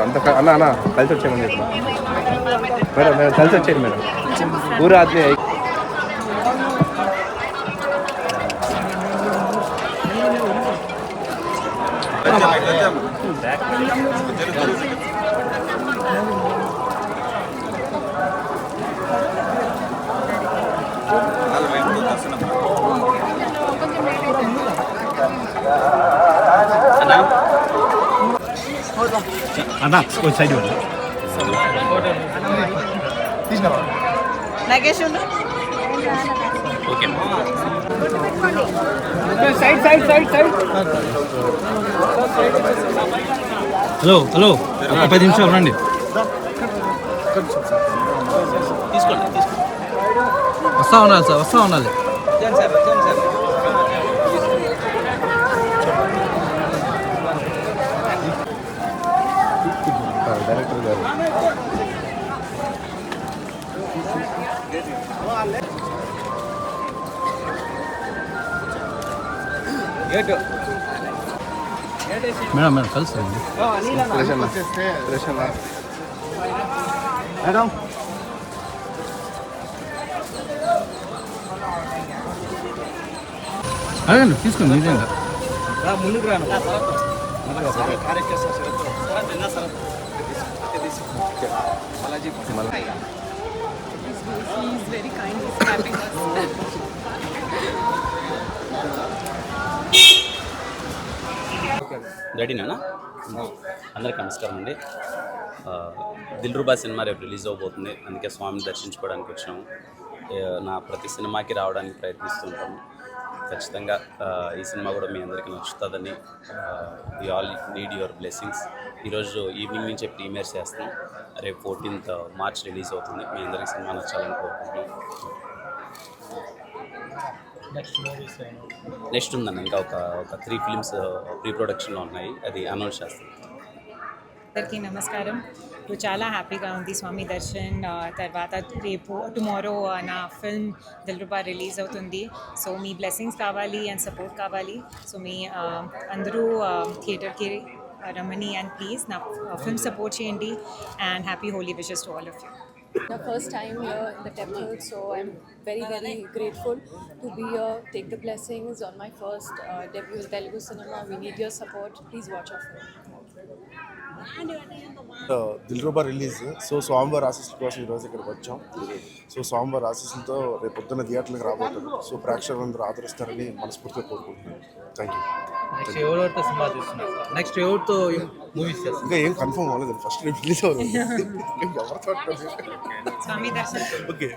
అంత అన్న అన్న కలిసి వచ్చేయమని చెప్పి మేడం మేడం కలిసి వచ్చేయండి మేడం ఊరు ఆద్మీ అన్న side Nagesh okay side side side side hello hello ఒక 10 నిమిషాలు రండి వస్తా ఉండాలి సార్ వస్తా ఉండాలి డైరెక్టర్ గారు మేడం మేడం కలుస్తారండి మేడం అడగండి తీసుకోండి నిజంగా ముందుకు రాను He's very kind. He's helping us. రెడీనా అందరికీ నమస్కారం అండి. దిల్రుబా సినిమా రేపు రిలీజ్ అవబోతుంది, అందుకే స్వామిని దర్శించుకోవడానికి వచ్చాము. నా ప్రతి సినిమాకి రావడానికి ప్రయత్నిస్తుంటాము. ఖచ్చితంగా ఈ సినిమా కూడా మీ అందరికీ నచ్చుతుందని we all need your blessings. ఈరోజు ఈవినింగ్ నుంచే ప్రీమియర్ చేస్తున్నాం, రేపు 14th మార్చ్ రిలీజ్ అవుతుంది. మీ అందరికీ సినిమా నచ్చాలని కోరుకుంటున్నాం. నెక్స్ట్ ఉందండి, ఇంకా ఒక 3 ఫిల్మ్స్ ప్రీ ప్రొడక్షన్లో ఉన్నాయి, అది అనౌన్స్ చేస్తాం. అందరికీ నమస్కారం. ఇప్పుడు చాలా హ్యాపీగా ఉంది. స్వామి దర్శన్ తర్వాత రేపు టుమారో నా ఫిల్మ్ దిల్రుబా రిలీజ్ అవుతుంది. సో మీ బ్లెస్సింగ్స్ కావాలి అండ్ సపోర్ట్ కావాలి. సో మీ అందరూ థియేటర్కి రమణి అండ్ ప్లీజ్ నా ఫిల్మ్ సపోర్ట్ చేయండి. And happy Holi wishes to all of you. The first time here in the temple, so I'm very grateful to be here. Take the blessings on my first debut in Telugu cinema. We need your support. Please watch our film. Dilruba release. So స్వామివారి ఆశీస్సుల కోసం ఈరోజు ఇక్కడికి వచ్చాం. So స్వామివారి ఆశీస్సులతో రేపు పొద్దున్న థియేటర్లకు రాబోతుంది. సో ప్రేక్షకులందరూ ఆదరిస్తారని మనస్ఫూర్తిగా కోరుకుంటున్నాను. Thank you. ఇంకా ఏం కన్ఫర్మ్ అవ్వలేదు, ఫస్ట్ రేపు రిలీజ్ అవుతుంది. స్వామి దర్శన్. ఓకే.